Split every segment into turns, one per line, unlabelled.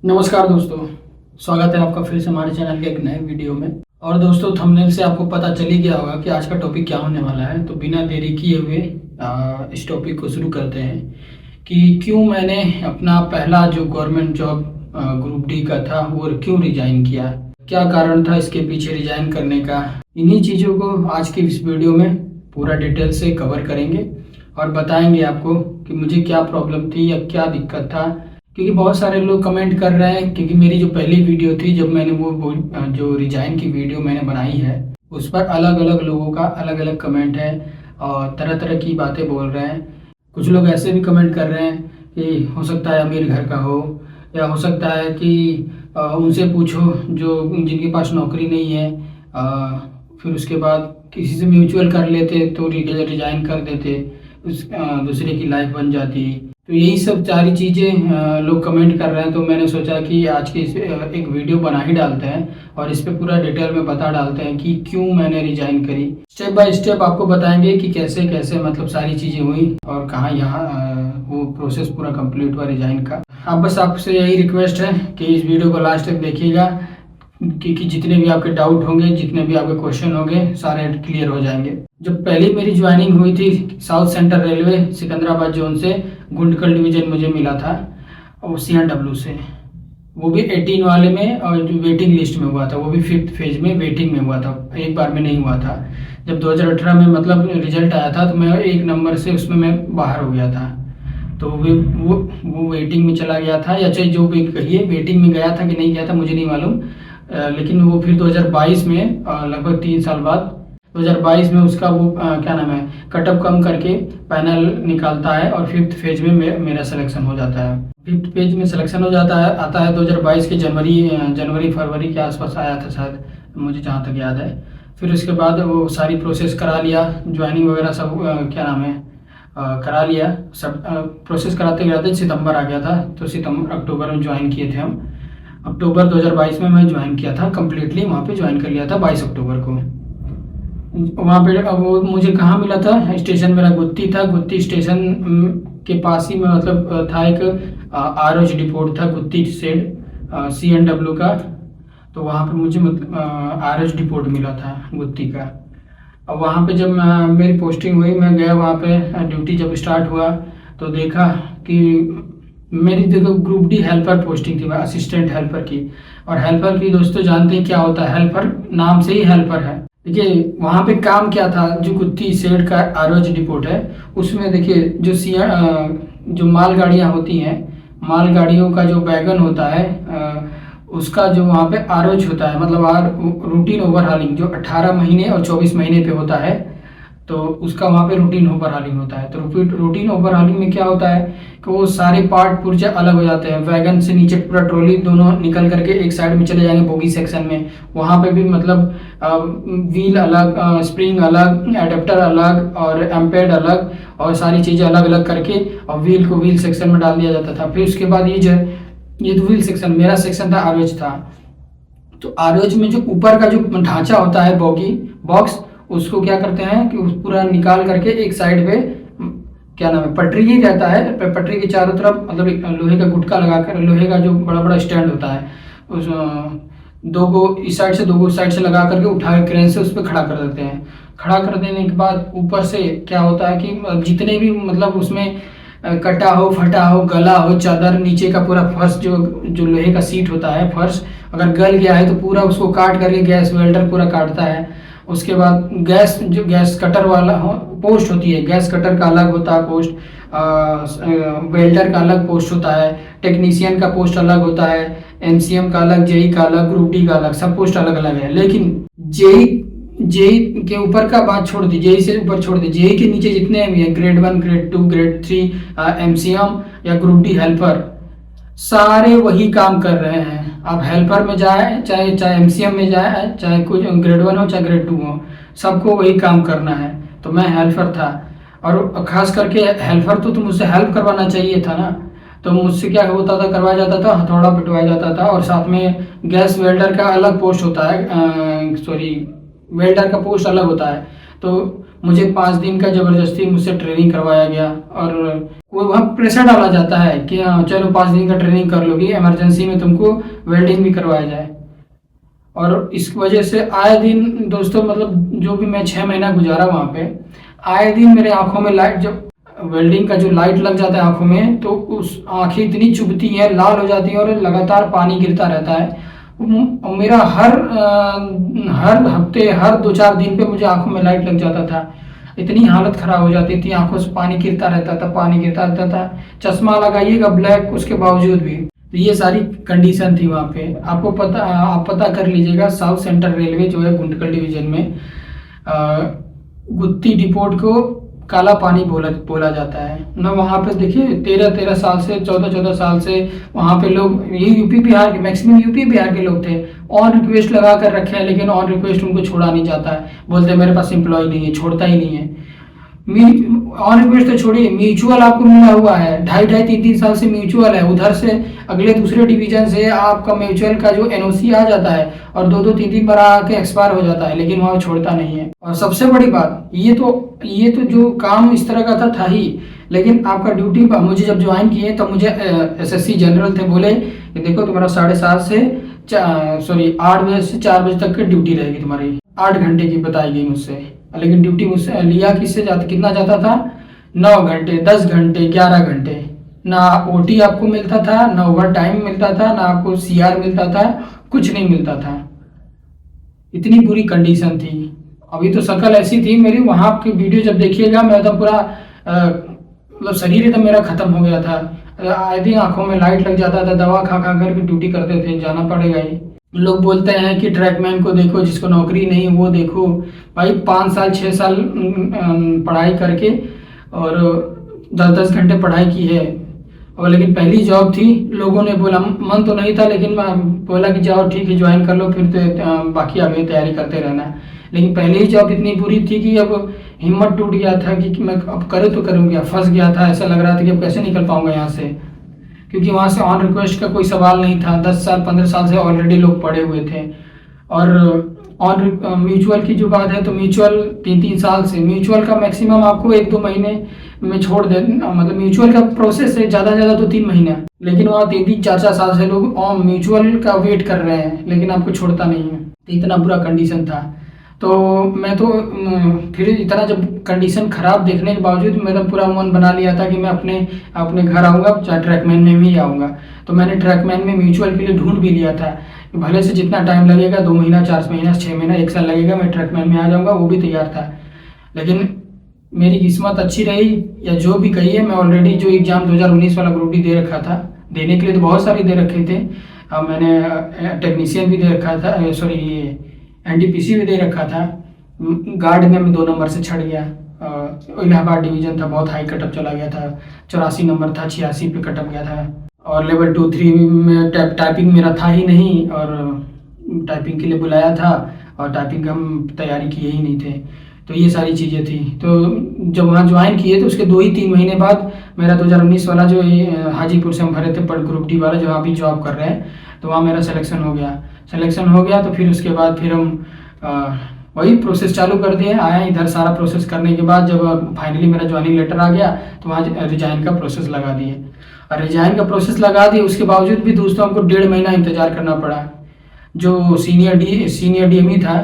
नमस्कार दोस्तों, स्वागत है आपका फिर से हमारे चैनल के एक नए वीडियो में। और दोस्तों, थंबनेल से आपको पता चल ही गया होगा कि आज का टॉपिक क्या होने वाला है। तो बिना देरी किए हुए इस टॉपिक को शुरू करते हैं कि क्यों मैंने अपना पहला जो गवर्नमेंट जॉब ग्रुप डी का था वो क्यों रिजाइन किया, क्या कारण था इसके पीछे रिजाइन करने का। इन्हीं चीज़ों को आज की इस वीडियो में पूरा डिटेल से कवर करेंगे और बताएंगे आपको कि मुझे क्या प्रॉब्लम थी या क्या दिक्कत था। क्योंकि बहुत सारे लोग कमेंट कर रहे हैं, क्योंकि मेरी जो पहली वीडियो थी जब मैंने वो जो रिजाइन की वीडियो मैंने बनाई है उस पर अलग अलग लोगों का अलग अलग कमेंट है और तरह तरह की बातें बोल रहे हैं। कुछ लोग ऐसे भी कमेंट कर रहे हैं कि हो सकता है अमीर घर का हो, या हो सकता है कि उनसे पूछो जो जिनके पास नौकरी नहीं है, फिर उसके बाद किसी से म्यूचुअल कर लेते तो रिजाइन कर देते, उस दूसरे की लाइफ बन जाती। तो यही सब सारी चीज़ें लोग कमेंट कर रहे हैं। तो मैंने सोचा कि आज के इस एक वीडियो बना ही डालते हैं और इस पे पूरा डिटेल में बता डालते हैं कि क्यों मैंने रिजाइन करी। स्टेप बाय स्टेप आपको बताएंगे कि कैसे कैसे मतलब सारी चीज़ें हुई और कहाँ यहाँ वो प्रोसेस पूरा कंप्लीट हुआ रिजाइन का। अब बस आपसे यही रिक्वेस्ट है कि इस वीडियो को लास्ट तक देखिएगा, क्योंकि जितने भी आपके डाउट होंगे, जितने भी आपके क्वेश्चन होंगे, सारे क्लियर हो जाएंगे। जब पहली मेरी ज्वाइनिंग हुई थी south central railway Secunderabad zone से, गुंडकल डिवीजन मुझे मिला था और CNW से, वो भी 18 वाले में, और जो वेटिंग लिस्ट में हुआ था वो भी 5th फेज में वेटिंग में हुआ था, एक बार में नहीं हुआ था। जब 2018 में मतलब रिजल्ट आया था तो मैं 1 नंबर से उसमें मैं बाहर हो गया था। तो वो वेटिंग में चला गया था, या चाहे जो भी कहिए, वेटिंग में गया था कि नहीं गया था मुझे नहीं मालूम। लेकिन वो फिर 2022 में लगभग 3 साल बाद 2022 में उसका वो क्या नाम है, कटअप कम करके पैनल निकालता है और 5th फेज में मेरा सिलेक्शन हो जाता है। 5th फेज में सिलेक्शन हो जाता है, आता है 2022 के जनवरी फरवरी के आसपास आया था शायद, मुझे जहाँ तक याद है। फिर उसके बाद वो सारी प्रोसेस करा लिया, ज्वाइनिंग वगैरह सब क्या नाम है करा लिया। सब प्रोसेस कराते कराते सितंबर आ गया था, तो सितंबर अक्टूबर में ज्वाइन किए थे हम। अक्टूबर 2022 में मैं ज्वाइन किया था कंप्लीटली, वहाँ पे ज्वाइन कर लिया था 22 अक्टूबर को। वहाँ पे वो मुझे कहाँ मिला था, स्टेशन मेरा गुत्ती था। गुत्ती स्टेशन के पास ही में मतलब था एक ROH डिपोट था, गुत्ती सेड CNW का। तो वहाँ पे मुझे मतलब ROH डिपोट मिला था गुत्ती का। अब वहाँ पे जब मेरी पोस्टिंग हुई, मैं गया वहाँ पे, ड्यूटी जब स्टार्ट हुआ तो देखा कि मेरी देखो ग्रुप डी हेल्पर पोस्टिंग थी, असिस्टेंट हेल्पर की। और हेल्पर की दोस्तों जानते हैं क्या होता है, हेल्पर नाम से ही हेल्पर है। देखिए वहाँ पे काम क्या था, जो गुत्ती सेड का ROH डिपोट है उसमें देखिए जो मालगाड़ियाँ होती हैं, मालगाड़ियों का जो वैगन होता है उसका जो वहाँ पे ROH होता है, मतलब रूटीन ओवरहालिंग, जो 18 महीने और 24 महीने पे होता है, तो उसका वहाँ पे रूटीन ओवरहालिंग होता है। तो रूटीन ओवरहालिंग में क्या होता है कि वो सारे पार्ट पुर्जे अलग हो जाते हैं। वैगन से नीचे पूरा ट्रॉली दोनों निकल करके एक साइड में चले जाएंगे बोगी सेक्शन में, वहाँ पे भी मतलब व्हील अलग, स्प्रिंग अलग, एडेप्टर अलग और एम्पेड अलग, और सारी चीज़ें अलग अलग करके और व्हील को व्हील सेक्शन में डाल दिया जाता था। फिर उसके बाद ये तो व्हील सेक्शन, मेरा सेक्शन था ROH था। तो ROH में जो ऊपर का जो ढांचा होता है बोगी बॉक्स, उसको क्या करते हैं कि उस पूरा निकाल करके एक साइड पे क्या नाम है, पटरी ही रहता है, पटरी के चारों तरफ मतलब एक लोहे का गुटका लगाकर, लोहे का जो बड़ा बड़ा स्टैंड होता है, उस दो को इस साइड से दो को साइड से लगा करके उठा के क्रेन से उस पर खड़ा कर देते हैं। खड़ा कर देने के बाद ऊपर से क्या होता है कि जितने भी मतलब उसमें कटा हो, फटा हो, गला हो चादर, नीचे का पूरा फर्श जो लोहे का सीट होता है, फर्श अगर गल गया है तो पूरा उसको काट करके गैस वेल्डर पूरा काटता है। उसके बाद गैस कटर वाला पोस्ट होती है, गैस कटर का अलग होता है पोस्ट, वेल्डर का अलग पोस्ट होता है, टेक्नीशियन का पोस्ट अलग होता है, MCM का अलग, JE का अलग, ग्रुप डी का अलग, सब पोस्ट अलग अलग है। लेकिन JE के ऊपर का बात छोड़ दी, JE से ऊपर छोड़ दी, JE के नीचे जितने भी है, ग्रेड 1, ग्रेड 2, ग्रेड 3, MCM या ग्रुप डी हेल्पर, सारे वही काम कर रहे हैं। आप हेल्पर में जाए, चाहे MCM में जाए, चाहे कुछ ग्रेड 1 हो चाहे ग्रेड 2 हो, सबको वही काम करना है। तो मैं हेल्पर था, और खास करके हेल्पर तो मुझसे हेल्प करवाना चाहिए था ना। तो मुझसे क्या होता था, करवाया जाता था, हथौड़ा पिटवाया जाता था, और साथ में गैस वेल्डर का अलग पोस्ट होता है, वेल्डर का पोस्ट अलग होता है। तो मुझे 5 दिन का ज़बरदस्ती मुझसे ट्रेनिंग करवाया गया और वो वहाँ प्रेशर डाला जाता है कि हाँ चलो 5 दिन का ट्रेनिंग कर लोगी, इमरजेंसी में तुमको वेल्डिंग भी करवाया जाए। और इस वजह से आए दिन दोस्तों मतलब जो भी मैं 6 महीना गुजारा वहाँ पे, आए दिन मेरे आंखों में लाइट, जब वेल्डिंग का जो लाइट लग जाता है आंखों में तो उस आंखें इतनी चुभती हैं, लाल हो जाती हैं और लगातार पानी गिरता रहता है। मेरा हर हफ्ते हर 2-4 दिन पे मुझे आंखों में लाइट लग जाता था। इतनी हालत खराब हो जाती थी, आंखों से पानी गिरता रहता था, पानी गिरता रहता था। चश्मा लगाइएगा ब्लैक, उसके बावजूद भी। तो ये सारी कंडीशन थी वहाँ पे। आपको आप पता कर लीजिएगा, साउथ सेंट्रल रेलवे जो है गुंटकल डिवीजन में गुत्ती डिपोट को काला पानी बोला जाता है ना। वहाँ पे देखिए 13-13 साल से 14-14 साल से वहाँ पे लोग, ये यूपी बिहार के, मैक्सिमम यूपी बिहार के लोग थे, ऑन रिक्वेस्ट लगा कर रखे हैं, लेकिन ऑन रिक्वेस्ट उनको छोड़ा नहीं जाता है। बोलते हैं मेरे पास एम्प्लॉय नहीं है, छोड़ता ही नहीं है। ऑन रिक्वेस्ट तो छोड़िए, म्यूचुअल आपको मिला हुआ है, 2.5-3 साल से म्यूचुअल है। उधर से अगले दूसरे डिवीजन से आपका म्यूचुअल का जो एनओसी आ जाता है और 2-2-3 बार आके एक्सपायर हो जाता है, लेकिन वहाँ छोड़ता नहीं है। और सबसे बड़ी बात, ये तो जो काम इस तरह का था ही, लेकिन आपका ड्यूटी, मुझे जब ज्वाइन किए तब मुझे एसएससी जनरल थे, बोले कि देखो तुम्हारा 7:30 से 8 बजे से 4 बजे तक की ड्यूटी रहेगी तुम्हारी, 8 घंटे की बताई गई मुझसे। लेकिन ड्यूटी मुझसे लिया कितना जाता था, 9 घंटे, 10 घंटे, 11 घंटे। ना ओटी आपको मिलता था, ना ओवर टाइम मिलता था, ना आपको सीआर मिलता था, कुछ नहीं मिलता था। इतनी बुरी कंडीशन थी। अभी तो शक्ल ऐसी थी मेरी, वहाँ की वीडियो जब देखिएगा मैं तो पूरा मतलब शरीर एकदम मेरा खत्म हो गया था। आए दिन आंखों में लाइट लग जाता था, दवा खा खा कर ड्यूटी करते थे, जाना पड़ेगा ही। लोग बोलते हैं कि ट्रैकमैन को देखो, जिसको नौकरी नहीं वो देखो। भाई 5 साल 6 साल पढ़ाई करके और 10-10 घंटे पढ़ाई की है, और लेकिन पहली जॉब थी। लोगों ने बोला, मन तो नहीं था, लेकिन मैं बोला कि जाओ ठीक है ज्वाइन कर लो, फिर तो बाकी आगे तैयारी करते रहना। लेकिन पहले ही जॉब इतनी बुरी थी कि अब हिम्मत टूट गया था कि मैं अब करे तो करूँ क्या। फंस गया था, ऐसा लग रहा था कि अब कैसे निकल पाऊंगा यहाँ से, क्योंकि वहाँ से ऑन रिक्वेस्ट का कोई सवाल नहीं था। 10 साल 15 साल से ऑलरेडी लोग पढ़े हुए थे। और ऑन म्यूचुअल की जो बात है, तो म्यूचुअल 3-3 साल से, म्यूचुअल का मैक्सिमम आपको 1-2 महीने में छोड़ दे, मतलब म्यूचुअल का प्रोसेस है ज़्यादा तो 3 महीना, लेकिन वहाँ 3-4 साल से लोग म्यूचुअल का वेट कर रहे हैं, लेकिन आपको छोड़ता नहीं है। तो इतना बुरा कंडीशन था। तो मैं तो फिर इतना जब कंडीशन ख़राब देखने के बावजूद मेरा पूरा मन बना लिया था कि मैं अपने घर आऊँगा, चाहे ट्रैकमैन में भी आऊँगा। तो मैंने ट्रैकमैन में म्यूचुअल के लिए ढूंढ भी लिया था, भले से जितना टाइम लगेगा, 2 महीना, 4 महीना, 6 महीना, 1 साल लगेगा, मैं ट्रैकमैन में आ जाऊँगा, वो भी तैयार था। लेकिन मेरी किस्मत अच्छी रही या जो भी कही है, मैं ऑलरेडी जो एग्ज़ाम 2019 वाला ग्रुप डी दे रखा था, देने के लिए तो बहुत सारे दे रखे थे। मैंने टेक्नीशियन भी दे रखा था, एनटीपीसी भी दे रखा था। गार्ड में मैं 2 नंबर से छड़ गया। इलाहाबाद डिवीज़न था, बहुत हाई कटअप चला गया था, 84 नंबर था, 86 पे कटअप गया था। और लेवल 2-3 में टाइपिंग मेरा था ही नहीं, और टाइपिंग के लिए बुलाया था और टाइपिंग का हम तैयारी किए ही नहीं थे। तो ये सारी चीज़ें थी। तो जब वहाँ ज्वाइन किए तो उसके 2 ही 3 महीने बाद मेरा 2019 वाला जो हाजीपुर से हम भरे थे पर ग्रुप डी वाला, जो अभी जॉब कर रहे हैं, तो वहाँ मेरा सिलेक्शन हो गया। तो फिर उसके बाद फिर हम वही प्रोसेस चालू कर दिए। आया इधर, सारा प्रोसेस करने के बाद जब फाइनली मेरा ज्वाइनिंग लेटर आ गया तो वहाँ रिजाइन का प्रोसेस लगा दिए। और रिजाइन का प्रोसेस लगा दिए, उसके बावजूद भी दोस्तों हमको 1.5 महीना इंतजार करना पड़ा। जो सीनियर डीएमई था,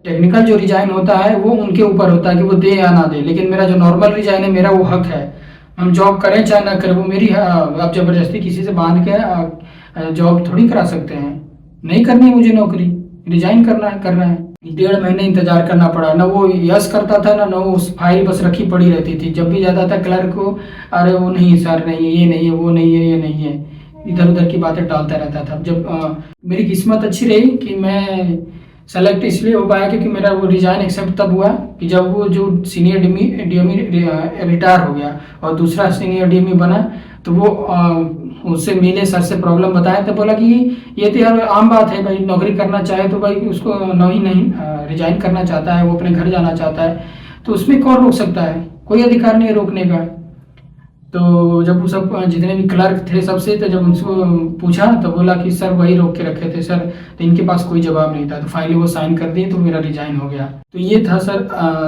टेक्निकल जो रिजाइन होता है वो उनके ऊपर होता है कि वो दे या ना दे, लेकिन मेरा जो नॉर्मल रिजाइन है, मेरा वो हक है। हम जॉब करें चाहे ना करें, वो मेरी, आप ज़बरदस्ती किसी से बांध के जॉब थोड़ी करा सकते हैं। नहीं करनी मुझे नौकरी, रिजाइन करना है। 1.5 महीने इंतजार करना पड़ा। ना वो यस करता था, ना वो उस फाइल बस रखी पड़ी रहती थी। जब भी जाता था क्लर्क को, अरे वो नहीं सर, नहीं ये नहीं है, वो नहीं है, ये नहीं है, इधर उधर की बातें टालता रहता था। जब मेरी किस्मत अच्छी रही कि मैं सेलेक्ट इसलिए हो पाया क्योंकि मेरा वो रिजाइन एक्सेप्ट तब हुआ कि जब वो जो सीनियर डीएमई रिटायर हो गया और दूसरा सीनियर डीएमई बना, तो वो उससे मिले, सर से प्रॉब्लम बताया, तो बोला कि ये तो यार आम बात है भाई, नौकरी करना चाहे तो भाई उसको नहीं रिजाइन करना चाहता है, वो अपने घर जाना चाहता है, तो उसमें कौन रोक सकता है, कोई अधिकार नहीं है रोकने का। तो जब वो सब जितने भी क्लर्क थे सबसे, तो जब उनको पूछा तो बोला कि सर वही रोक के रखे थे सर, तो इनके पास कोई जवाब नहीं था। तो फाइनली वो साइन कर दिए तो मेरा रिजाइन हो गया। तो ये था सर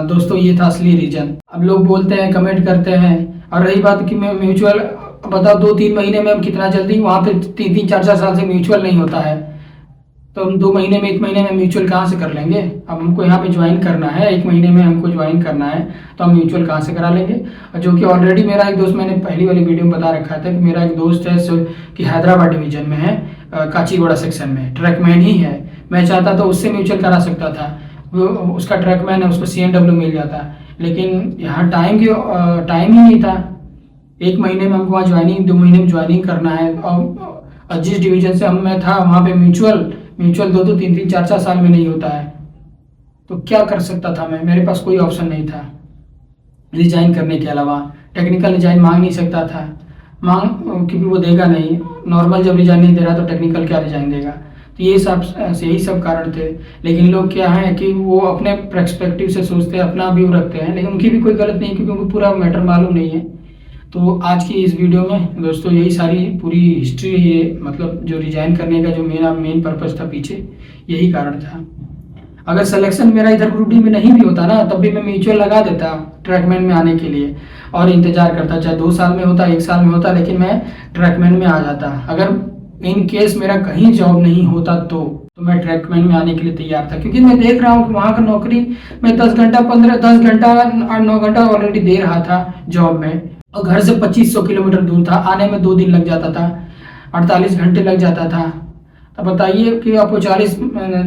दोस्तों, ये था असली रीजन। अब लोग बोलते हैं, कमेंट करते हैं। और रही बात कि मैं म्यूचुअल, बताओ 2-3 महीने में हम कितना जल्दी, वहाँ पे 3-3 4-4 साल से म्यूचुअल नहीं होता है, तो हम 2 महीने में 1 महीने में म्यूचुअल कहाँ से कर लेंगे। अब हमको यहाँ पे ज्वाइन करना है, 1 महीने में हमको ज्वाइन करना है, तो हम म्यूचुअल कहाँ से करा लेंगे। और जो कि ऑलरेडी मेरा एक दोस्त, मैंने पहली वाली वीडियो में बता रखा था कि मेरा एक दोस्त है कि हैदराबाद डिवीजन में है, काचीगुड़ा सेक्शन में ट्रैकमैन ही है। मैं चाहता तो उससे म्यूचुअल करा सकता था, वो उसका ट्रैकमैन है, उसको CNW मिल जाता। लेकिन यहाँ टाइम ही नहीं था। 1 महीने में हमको वहाँ ज्वाइनिंग, 2 महीने में ज्वाइनिंग करना है। और जिस डिवीजन से मैं था वहाँ पे म्यूचुअल 2-2, 3-3, 4-4 साल में नहीं होता है। तो क्या कर सकता था मैं, मेरे पास कोई ऑप्शन नहीं था रिजाइन करने के अलावा। टेक्निकल रिजाइन मांग नहीं सकता था, क्योंकि वो देगा नहीं। नॉर्मल जब रिजाइन नहीं दे रहा तो टेक्निकल क्या रिजाइन देगा। तो यही सब कारण थे। लेकिन लोग क्या है कि वो अपने पर्सपेक्टिव से सोचते हैं, अपना व्यू रखते हैं, लेकिन उनकी भी कोई गलत नहीं, क्योंकि उनको पूरा मैटर मालूम नहीं है। तो आज की इस वीडियो में दोस्तों यही सारी पूरी हिस्ट्री, ये मतलब जो रिजाइन करने का जो मेरा मेन पर्पस था पीछे, यही कारण था। अगर सिलेक्शन मेरा इधर ग्रुप डी में नहीं भी होता ना, तब भी मैं म्यूचुअल लगा देता ट्रैकमैन में आने के लिए, और इंतजार करता, चाहे 2 साल में होता, 1 साल में होता, लेकिन मैं ट्रैकमैन में आ जाता। अगर इन केस मेरा कहीं जॉब नहीं होता तो मैं ट्रैकमैन में आने के लिए तैयार था, क्योंकि मैं देख रहा हूँ कि वहाँ का नौकरी मैं 10 घंटा 9 घंटा ऑलरेडी दे रहा था जॉब में, और घर से 2500 किलोमीटर दूर था। आने में 2 दिन लग जाता था, 48 घंटे लग जाता था। अब बताइए कि आपको 40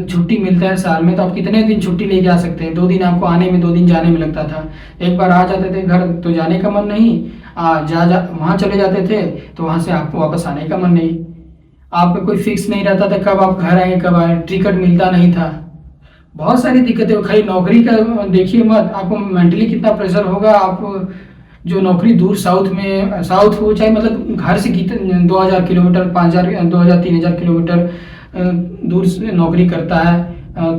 छुट्टी मिलता है साल में, तो आप कितने दिन छुट्टी लेके आ सकते हैं। 2 दिन आपको आने में, 2 दिन जाने में लगता था। एक बार आ जाते थे घर तो जाने का मन नहीं, वहाँ चले जाते थे तो वहाँ से आपको वापस आने का मन नहीं। आप पे कोई फिक्स नहीं रहता था कब आप घर आए कब आए, टिकट मिलता नहीं था। बहुत सारी दिक्कतें। खाली नौकरी का देखिए मत, आपको मेंटली कितना प्रेशर होगा। आप जो नौकरी दूर साउथ हो, चाहे मतलब घर से 2000 किलोमीटर, 5000, 2000, 3000 किलोमीटर दूर से नौकरी करता है,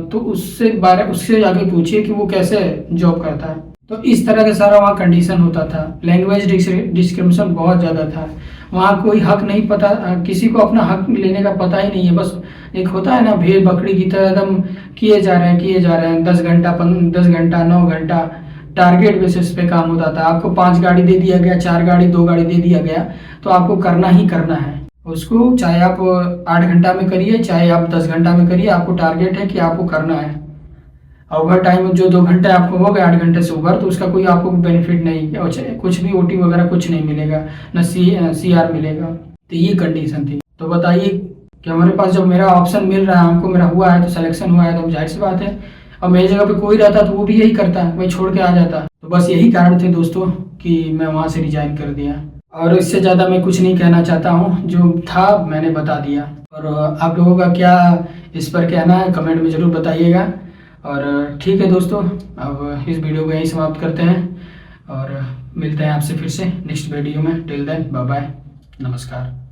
तो उससे आगे पूछिए कि वो कैसे जॉब करता है। तो इस तरह का सारा वहाँ कंडीशन होता था। लैंग्वेज डिस्क्रिमिनेशन बहुत ज़्यादा था। वहाँ कोई हक नहीं पता, किसी को अपना हक लेने का पता ही नहीं है। बस एक होता है ना, भेड़ बकरी की तरह एकदम किए जा रहे हैं 10 घंटा 9 घंटा टारगेट बेसिस पे काम होता था। आपको 5 गाड़ी दे दिया गया, 4 गाड़ी 2 गाड़ी दे दिया गया, तो आपको करना ही करना है उसको, चाहे आप 8 घंटा में करिए, चाहे आप 10 घंटा में करिए, आपको टारगेट है कि आपको करना है। ओवर टाइम जो 2 घंटे आपको हो गए 8 घंटे से ऊपर, तो उसका कोई आपको बेनिफिट नहीं, कुछ भी OT वगैरह कुछ नहीं मिलेगा, न CR मिलेगा। तो ये कंडीशन थी। तो बताइए कि हमारे पास जब मेरा ऑप्शन मिल रहा है, हमको मेरा हुआ है, तो सिलेक्शन हुआ है, तो जाहिर सी बात है, अब मेरी जगह पे कोई रहता तो वो भी यही करता, मैं छोड़ के आ जाता। तो बस यही कारण थे दोस्तों कि मैं वहाँ से रिजाइन कर दिया। और इससे ज़्यादा मैं कुछ नहीं कहना चाहता हूँ, जो था मैंने बता दिया। और आप लोगों का क्या इस पर कहना है कमेंट में ज़रूर बताइएगा। और ठीक है दोस्तों, अब इस वीडियो को यहीं समाप्त करते हैं और मिलते हैं आपसे फिर से नेक्स्ट वीडियो में। टिल देन बाय बाय, नमस्कार।